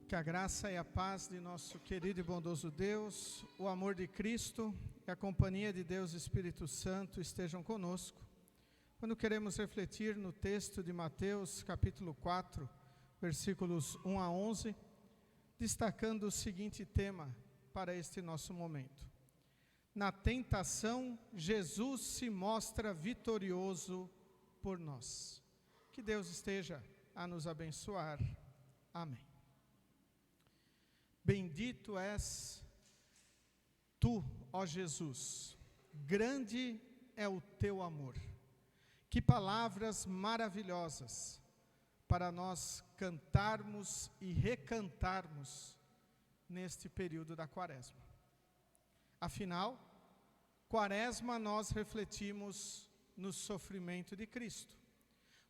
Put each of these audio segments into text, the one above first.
Que a graça e a paz de nosso querido e bondoso Deus, o amor de Cristo e a companhia de Deus Espírito Santo estejam conosco, quando queremos refletir no texto de Mateus, capítulo 4, versículos 1 a 11, destacando o seguinte tema para este nosso momento. Na tentação, Jesus se mostra vitorioso por nós. Que Deus esteja a nos abençoar. Amém. Bendito és tu, ó Jesus, grande é o teu amor. Que palavras maravilhosas para nós cantarmos e recantarmos neste período da Quaresma. Afinal, Quaresma nós refletimos no sofrimento de Cristo.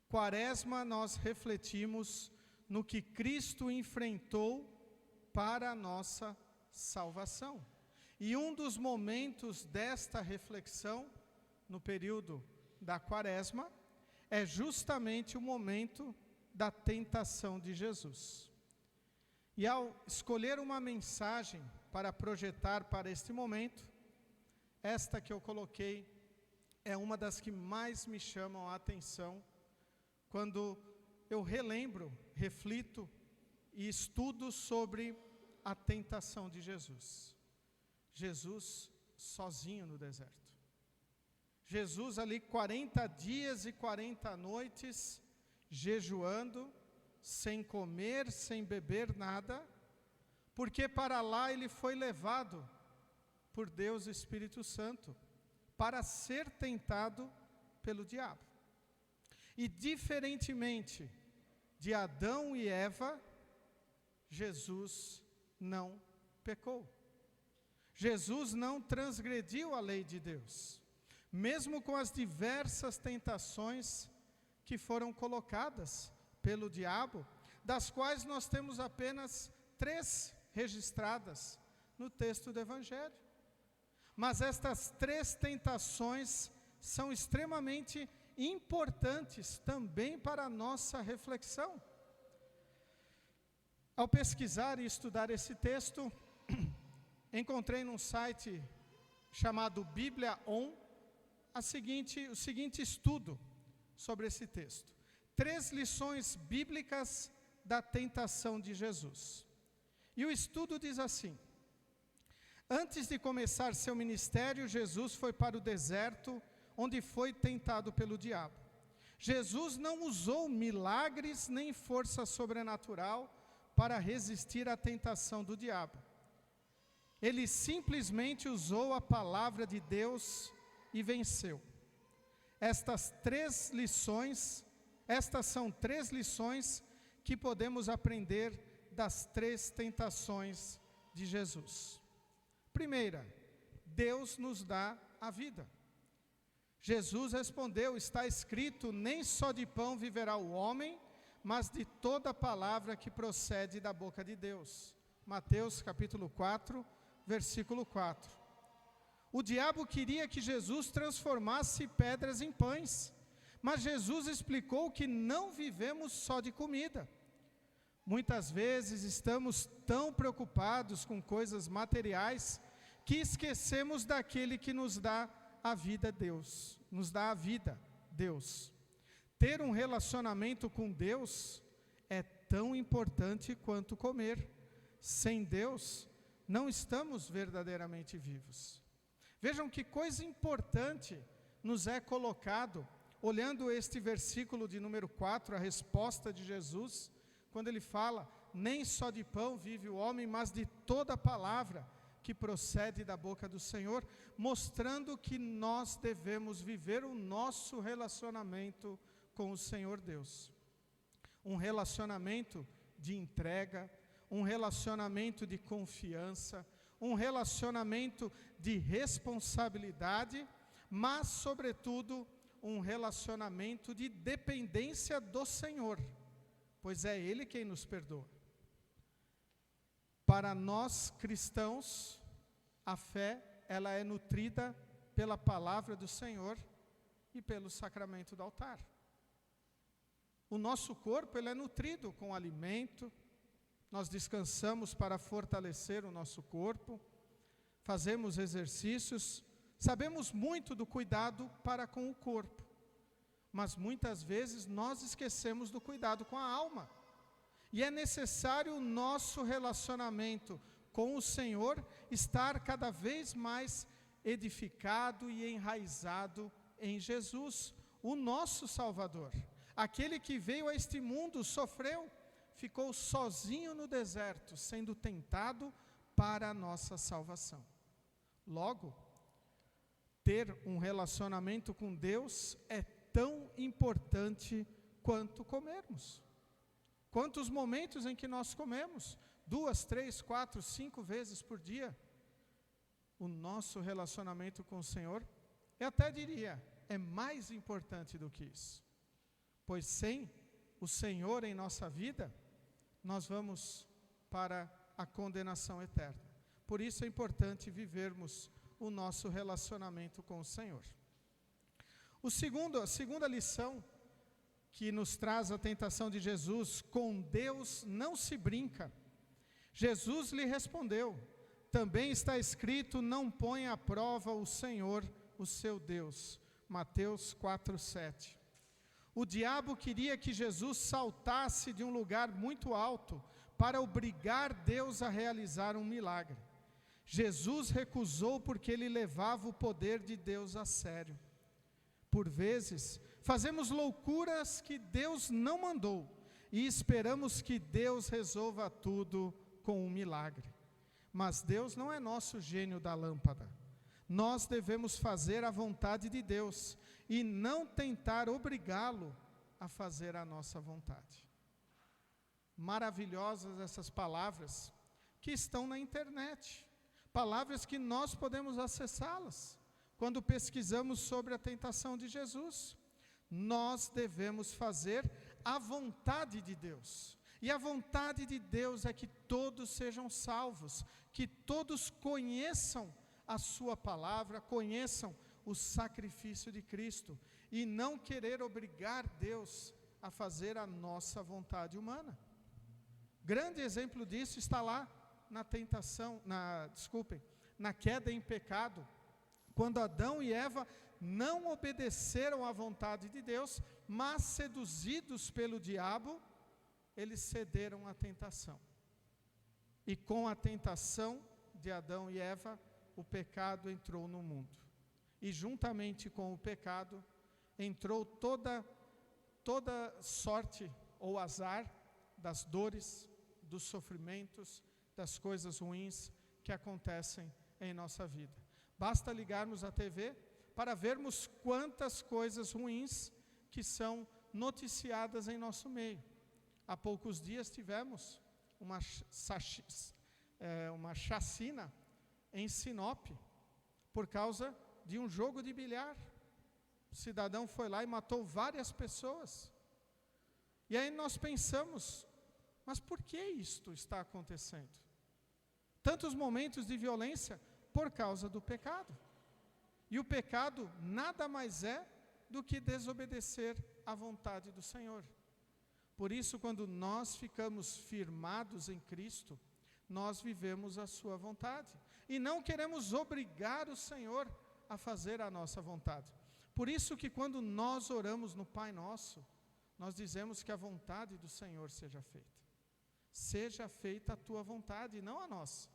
Quaresma nós refletimos no que Cristo enfrentou para a nossa salvação. E um dos momentos desta reflexão, no período da Quaresma, é justamente o momento da tentação de Jesus. E ao escolher uma mensagem para projetar para este momento, esta que eu coloquei é uma das que mais me chamam a atenção quando eu relembro, reflito e estudo sobre a tentação de Jesus. Jesus sozinho no deserto. Jesus ali 40 dias e 40 noites jejuando, sem comer, sem beber nada, porque para lá ele foi levado por Deus Espírito Santo, para ser tentado pelo diabo. E diferentemente de Adão e Eva, Jesus não pecou. Jesus não transgrediu a lei de Deus, mesmo com as diversas tentações que foram colocadas pelo diabo, das quais nós temos apenas 3 registradas no texto do Evangelho. Mas estas 3 tentações são extremamente importantes também para a nossa reflexão. Ao pesquisar e estudar esse texto, encontrei num site chamado Bíblia On o seguinte estudo sobre esse texto. 3 lições bíblicas da tentação de Jesus. E o estudo diz assim: antes de começar seu ministério, Jesus foi para o deserto, onde foi tentado pelo diabo. Jesus não usou milagres nem força sobrenatural para resistir à tentação do diabo. Ele simplesmente usou a palavra de Deus e venceu. Estas são 3 lições que podemos aprender das 3 tentações de Jesus. Primeira, Deus nos dá a vida. Jesus respondeu: está escrito, nem só de pão viverá o homem, mas de toda palavra que procede da boca de Deus. Mateus capítulo 4, versículo 4. O diabo queria que Jesus transformasse pedras em pães, mas Jesus explicou que não vivemos só de comida. Muitas vezes estamos tão preocupados com coisas materiais que esquecemos daquele que nos dá a vida, Deus. Nos dá a vida, Deus. Ter um relacionamento com Deus é tão importante quanto comer. Sem Deus, não estamos verdadeiramente vivos. Vejam que coisa importante nos é colocado, olhando este versículo de número 4, a resposta de Jesus, quando ele fala, nem só de pão vive o homem, mas de toda palavra que procede da boca do Senhor, mostrando que nós devemos viver o nosso relacionamento com o Senhor Deus. Um relacionamento de entrega, um relacionamento de confiança, um relacionamento de responsabilidade, mas, sobretudo, um relacionamento de dependência do Senhor, pois é Ele quem nos perdoa. Para nós cristãos, a fé, ela é nutrida pela palavra do Senhor e pelo sacramento do altar. O nosso corpo, ele é nutrido com alimento, nós descansamos para fortalecer o nosso corpo, fazemos exercícios, sabemos muito do cuidado para com o corpo, mas muitas vezes nós esquecemos do cuidado com a alma. E é necessário o nosso relacionamento com o Senhor estar cada vez mais edificado e enraizado em Jesus, o nosso Salvador. Aquele que veio a este mundo, sofreu, ficou sozinho no deserto, sendo tentado para a nossa salvação. Logo, ter um relacionamento com Deus é tão importante quanto comermos. Quantos momentos em que nós comemos? 2, 3, 4, 5 vezes por dia. O nosso relacionamento com o Senhor, eu até diria, é mais importante do que isso. Pois sem o Senhor em nossa vida, nós vamos para a condenação eterna. Por isso é importante vivermos o nosso relacionamento com o Senhor. A segunda lição que nos traz a tentação de Jesus: com Deus não se brinca. Jesus lhe respondeu: também está escrito, não ponha à prova o Senhor, o seu Deus. Mateus 4:7. O diabo queria que Jesus saltasse de um lugar muito alto para obrigar Deus a realizar um milagre. Jesus recusou porque ele levava o poder de Deus a sério. Por vezes, fazemos loucuras que Deus não mandou e esperamos que Deus resolva tudo com um milagre. Mas Deus não é nosso gênio da lâmpada. Nós devemos fazer a vontade de Deus e não tentar obrigá-lo a fazer a nossa vontade. Maravilhosas essas palavras que estão na internet. Palavras que nós podemos acessá-las quando pesquisamos sobre a tentação de Jesus. Nós devemos fazer a vontade de Deus. E a vontade de Deus é que todos sejam salvos, que todos conheçam a sua palavra, conheçam o sacrifício de Cristo, e não querer obrigar Deus a fazer a nossa vontade humana. Grande exemplo disso está lá na queda em pecado, quando Adão e Eva não obedeceram à vontade de Deus, mas seduzidos pelo diabo, eles cederam à tentação. E com a tentação de Adão e Eva, o pecado entrou no mundo. E juntamente com o pecado, entrou toda sorte ou azar das dores, dos sofrimentos, das coisas ruins que acontecem em nossa vida. Basta ligarmos a TV para vermos quantas coisas ruins que são noticiadas em nosso meio. Há poucos dias tivemos uma chacina em Sinop, por causa de um jogo de bilhar. O cidadão foi lá e matou várias pessoas. E aí nós pensamos, mas por que isto está acontecendo? Tantos momentos de violência por causa do pecado. E o pecado nada mais é do que desobedecer à vontade do Senhor. Por isso, quando nós ficamos firmados em Cristo, nós vivemos a sua vontade. E não queremos obrigar o Senhor a fazer a nossa vontade. Por isso que quando nós oramos no Pai Nosso, nós dizemos que a vontade do Senhor seja feita. Seja feita a tua vontade e não a nossa.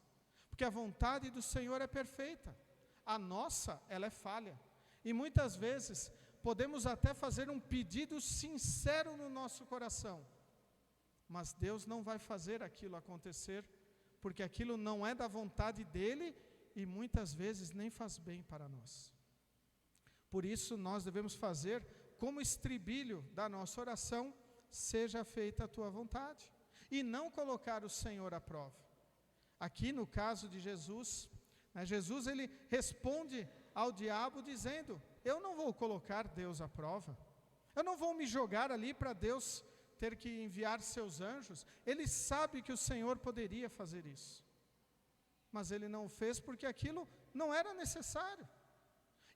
Porque a vontade do Senhor é perfeita. A nossa, ela é falha. E muitas vezes podemos até fazer um pedido sincero no nosso coração. Mas Deus não vai fazer aquilo acontecer, porque aquilo não é da vontade dEle e muitas vezes nem faz bem para nós. Por isso nós devemos fazer como estribilho da nossa oração: seja feita a tua vontade, e não colocar o Senhor à prova. Aqui no caso de Jesus, Jesus ele responde ao diabo dizendo: eu não vou colocar Deus à prova, eu não vou me jogar ali para Deus ter que enviar seus anjos. Ele sabe que o Senhor poderia fazer isso, mas ele não fez porque aquilo não era necessário.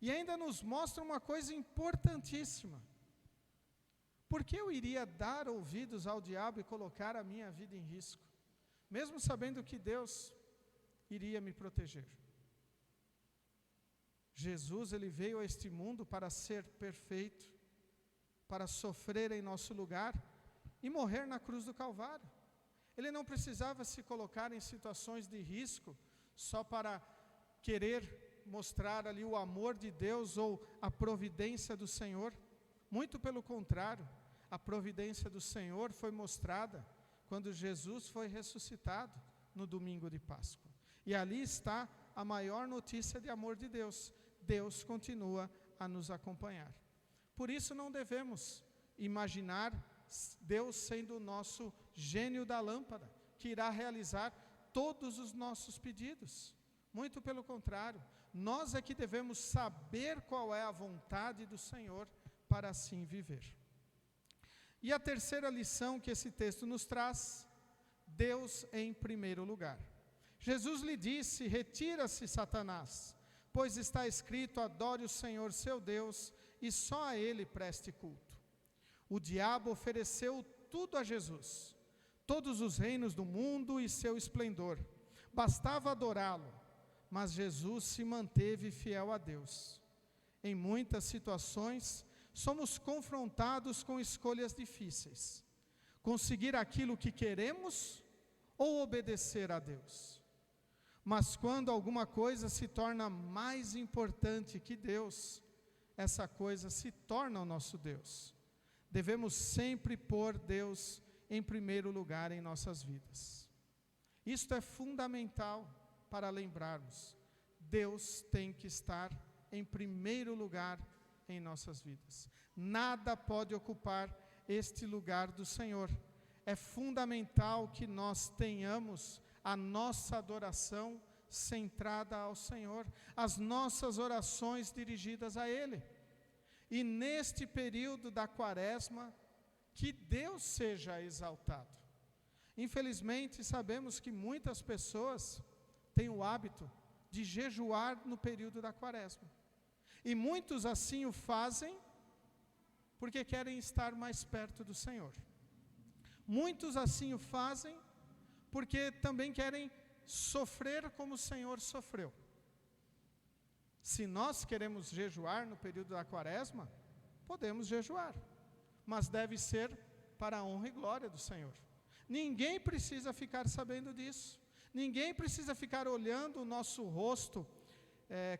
E ainda nos mostra uma coisa importantíssima: por que eu iria dar ouvidos ao diabo e colocar a minha vida em risco? mesmo sabendo que Deus iria me proteger. Jesus, ele veio a este mundo para ser perfeito, para sofrer em nosso lugar e morrer na cruz do Calvário. Ele não precisava se colocar em situações de risco só para querer mostrar ali o amor de Deus ou a providência do Senhor. Muito pelo contrário, a providência do Senhor foi mostrada quando Jesus foi ressuscitado no domingo de Páscoa. E ali está a maior notícia de amor de Deus. Deus continua a nos acompanhar. Por isso não devemos imaginar Deus sendo o nosso gênio da lâmpada, que irá realizar todos os nossos pedidos. Muito pelo contrário, nós é que devemos saber qual é a vontade do Senhor para assim viver. E a terceira lição que esse texto nos traz, Deus em primeiro lugar. Jesus lhe disse: retira-se, Satanás, pois está escrito: adore o Senhor seu Deus e só a Ele preste culto. O diabo ofereceu tudo a Jesus, todos os reinos do mundo e seu esplendor. Bastava adorá-lo, mas Jesus se manteve fiel a Deus. Em muitas situações, somos confrontados com escolhas difíceis. Conseguir aquilo que queremos ou obedecer a Deus. Mas quando alguma coisa se torna mais importante que Deus, essa coisa se torna o nosso Deus. Devemos sempre pôr Deus em primeiro lugar em nossas vidas. Isto é fundamental para lembrarmos. Deus tem que estar em primeiro lugar em nossas vidas. Nada pode ocupar este lugar do Senhor. É fundamental que nós tenhamos a nossa adoração centrada ao Senhor, as nossas orações dirigidas a Ele. E neste período da quaresma, que Deus seja exaltado. Infelizmente, sabemos que muitas pessoas têm o hábito de jejuar no período da quaresma. E muitos assim o fazem porque querem estar mais perto do Senhor. Muitos assim o fazem porque também querem sofrer como o Senhor sofreu. Se nós queremos jejuar no período da quaresma, podemos jejuar, mas deve ser para a honra e glória do Senhor. Ninguém precisa ficar sabendo disso. Ninguém precisa ficar olhando o nosso rosto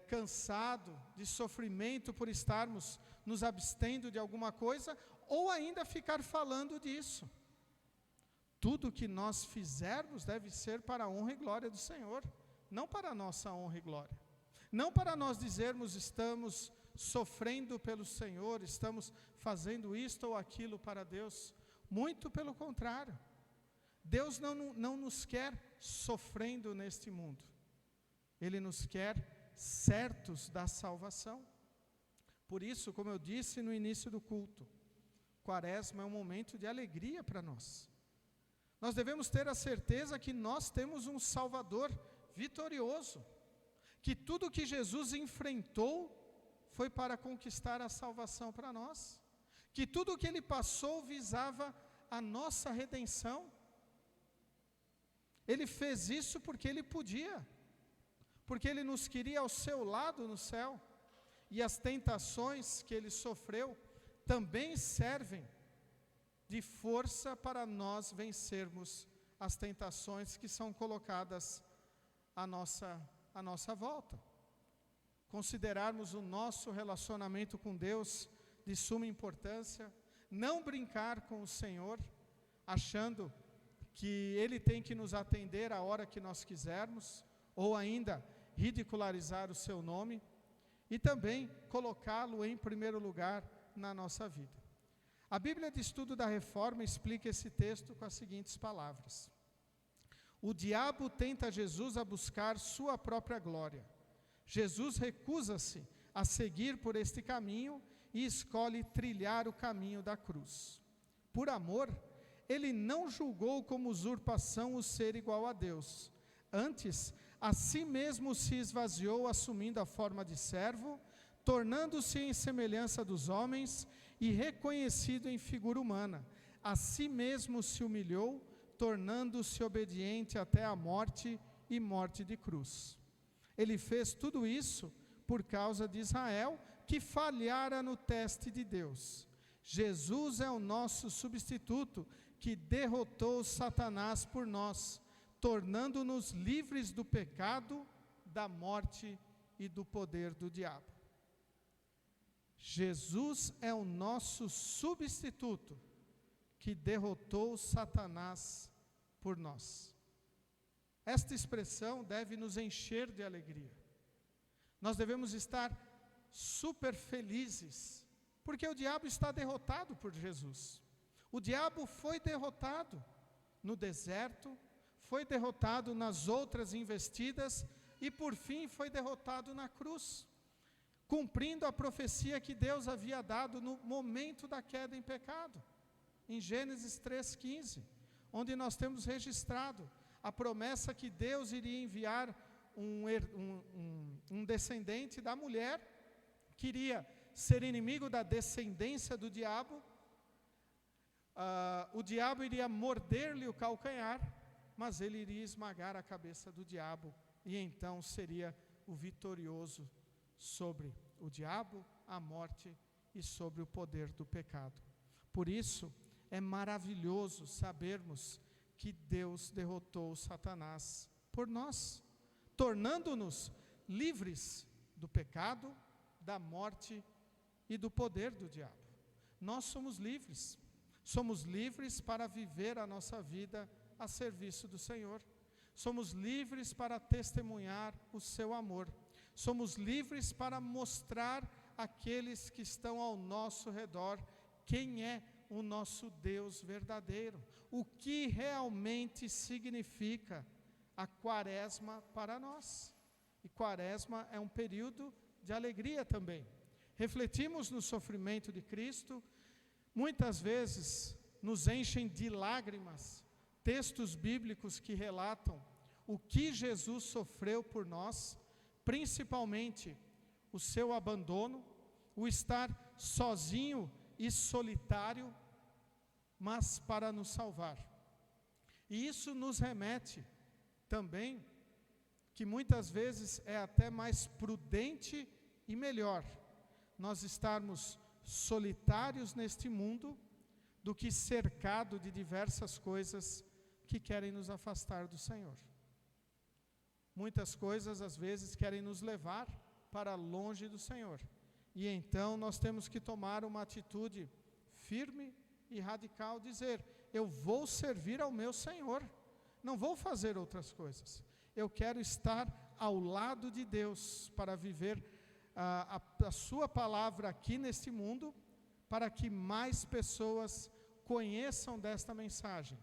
cansado de sofrimento por estarmos nos abstendo de alguma coisa, ou ainda ficar falando disso. Tudo que nós fizermos deve ser para a honra e glória do Senhor, não para a nossa honra e glória. Não para nós dizermos estamos sofrendo pelo Senhor, estamos fazendo isto ou aquilo para Deus. Muito pelo contrário. Deus não nos quer sofrendo neste mundo. Ele nos quer certos da salvação. Por isso, como eu disse no início do culto, quaresma é um momento de alegria para nós. Nós devemos ter a certeza que nós temos um Salvador vitorioso, que tudo que Jesus enfrentou foi para conquistar a salvação para nós, que tudo que Ele passou visava a nossa redenção. Ele fez isso porque Ele podia, porque Ele nos queria ao seu lado no céu, e as tentações que Ele sofreu também servem de força para nós vencermos as tentações que são colocadas à nossa volta. Considerarmos o nosso relacionamento com Deus de suma importância, não brincar com o Senhor, achando que Ele tem que nos atender a hora que nós quisermos, ou ainda ridicularizar o seu nome, e também colocá-lo em primeiro lugar na nossa vida. A Bíblia de Estudo da Reforma explica esse texto com as seguintes palavras: o diabo tenta Jesus a buscar sua própria glória. Jesus recusa-se a seguir por este caminho e escolhe trilhar o caminho da cruz. Por amor, ele não julgou como usurpação o ser igual a Deus. Antes, a si mesmo se esvaziou, assumindo a forma de servo, tornando-se em semelhança dos homens e reconhecido em figura humana. A si mesmo se humilhou, tornando-se obediente até a morte e morte de cruz. Ele fez tudo isso por causa de Israel, que falhara no teste de Deus. Jesus é o nosso substituto, que derrotou Satanás por nós, tornando-nos livres do pecado, da morte e do poder do diabo. Jesus é o nosso substituto, que derrotou Satanás por nós. Esta expressão deve nos encher de alegria. Nós devemos estar super felizes, porque o diabo está derrotado por Jesus. O diabo foi derrotado no deserto, foi derrotado nas outras investidas e por fim foi derrotado na cruz, cumprindo a profecia que Deus havia dado no momento da queda em pecado, em Gênesis 3,15, onde nós temos registrado a promessa que Deus iria enviar um descendente da mulher, que iria ser inimigo da descendência do diabo. O diabo iria morder-lhe o calcanhar, mas ele iria esmagar a cabeça do diabo, e então seria o vitorioso sobre o diabo, a morte e sobre o poder do pecado. Por isso, é maravilhoso sabermos que Deus derrotou Satanás por nós, tornando-nos livres do pecado, da morte e do poder do diabo. Nós somos livres para viver a nossa vida a serviço do Senhor. Somos livres para testemunhar o seu amor. Somos livres para mostrar àqueles que estão ao nosso redor quem é o nosso Deus verdadeiro, o que realmente significa a quaresma para nós. E quaresma é um período de alegria também. Refletimos no sofrimento de Cristo, muitas vezes nos enchem de lágrimas textos bíblicos que relatam o que Jesus sofreu por nós, principalmente o seu abandono, o estar sozinho e solitário, mas para nos salvar. E isso nos remete também que muitas vezes é até mais prudente e melhor nós estarmos solitários neste mundo do que cercado de diversas coisas que querem nos afastar do Senhor. Muitas coisas às vezes querem nos levar para longe do Senhor. E então nós temos que tomar uma atitude firme e radical, dizer: eu vou servir ao meu Senhor, não vou fazer outras coisas. Eu quero estar ao lado de Deus para viver a sua palavra aqui neste mundo, para que mais pessoas conheçam desta mensagem.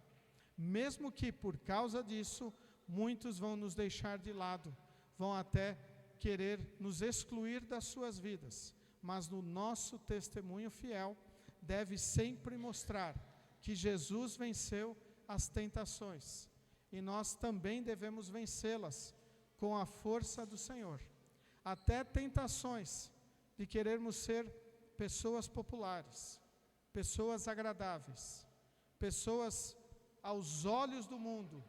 Mesmo que por causa disso, muitos vão nos deixar de lado, vão até querer nos excluir das suas vidas. Mas no nosso testemunho fiel, deve sempre mostrar que Jesus venceu as tentações. E nós também devemos vencê-las com a força do Senhor. Até tentações de querermos ser pessoas populares, pessoas agradáveis, pessoas aos olhos do mundo,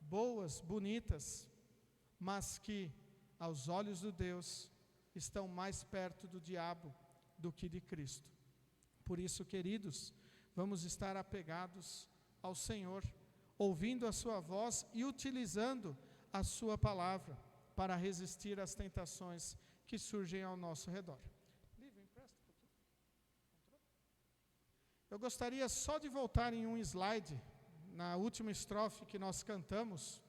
boas, bonitas, mas que aos olhos de Deus estão mais perto do diabo do que de Cristo. Por isso, queridos, vamos estar apegados ao Senhor, ouvindo a sua voz e utilizando a sua palavra para resistir às tentações que surgem ao nosso redor. Eu gostaria só de voltar em um slide, na última estrofe que nós cantamos,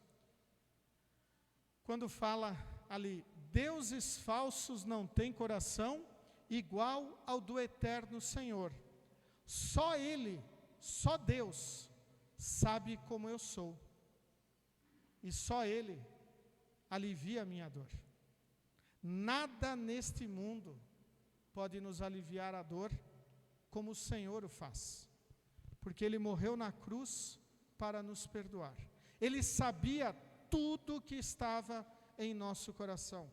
quando fala ali: deuses falsos não têm coração igual ao do eterno Senhor. Só Ele, só Deus, sabe como eu sou. E só Ele alivia a minha dor. Nada neste mundo pode nos aliviar a dor como o Senhor o faz. Porque Ele morreu na cruz para nos perdoar. Ele sabia tudo que estava em nosso coração.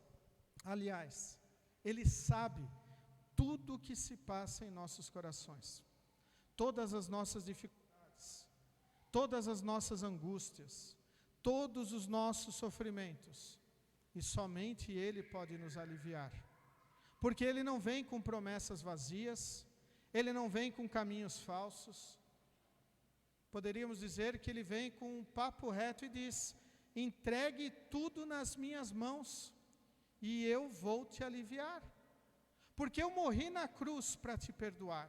Aliás, Ele sabe tudo o que se passa em nossos corações. Todas as nossas dificuldades, todas as nossas angústias, todos os nossos sofrimentos, e somente Ele pode nos aliviar. Porque Ele não vem com promessas vazias, Ele não vem com caminhos falsos. Poderíamos dizer que Ele vem com um papo reto e diz: entregue tudo nas minhas mãos, e eu vou te aliviar. Porque eu morri na cruz para te perdoar.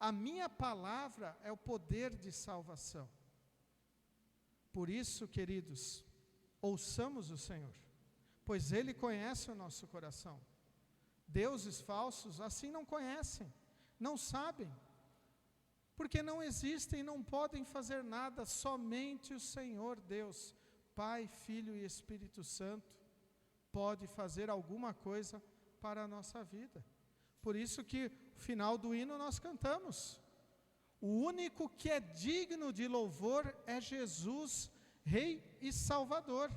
A minha palavra é o poder de salvação. Por isso, queridos, ouçamos o Senhor, pois Ele conhece o nosso coração. Deuses falsos assim não conhecem, não sabem, porque não existem e não podem fazer nada, somente o Senhor Deus, Pai, Filho e Espírito Santo, pode fazer alguma coisa para a nossa vida. Por isso que no final do hino nós cantamos: o único que é digno de louvor é Jesus, Rei e Salvador.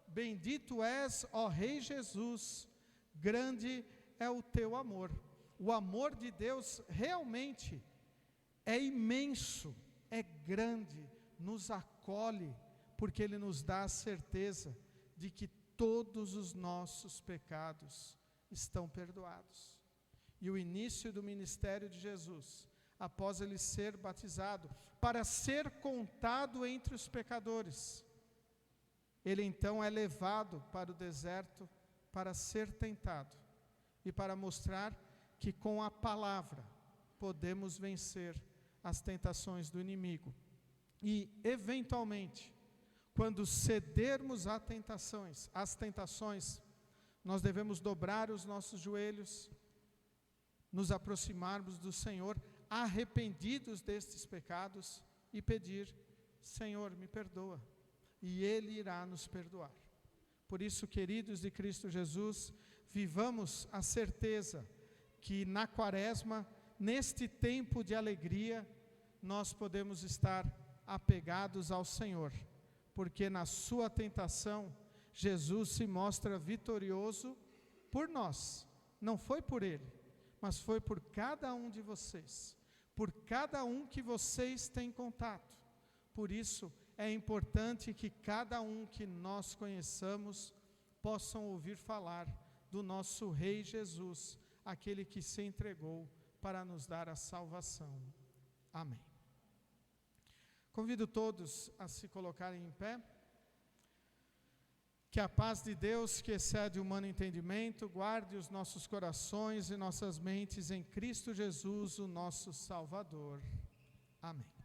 Bendito és, ó Rei Jesus, grande é o teu amor. O amor de Deus realmente é imenso, é grande, nos acolhe, porque Ele nos dá a certeza de que todos os nossos pecados estão perdoados. E o início do ministério de Jesus, após Ele ser batizado, para ser contado entre os pecadores, Ele então é levado para o deserto para ser tentado e para mostrar que com a palavra podemos vencer as tentações do inimigo. E, eventualmente, quando cedermos às tentações, nós devemos dobrar os nossos joelhos, nos aproximarmos do Senhor, arrependidos destes pecados, e pedir: Senhor, me perdoa, e Ele irá nos perdoar. Por isso, queridos de Cristo Jesus, vivamos a certeza que na Quaresma, neste tempo de alegria, nós podemos estar apegados ao Senhor, porque na sua tentação, Jesus se mostra vitorioso por nós. Não foi por Ele, mas foi por cada um de vocês, por cada um que vocês têm contato. Por isso, é importante que cada um que nós conheçamos possam ouvir falar do nosso Rei Jesus, aquele que se entregou para nos dar a salvação. Amém. Convido todos a se colocarem em pé. Que a paz de Deus, que excede o humano entendimento, guarde os nossos corações e nossas mentes em Cristo Jesus, o nosso Salvador. Amém.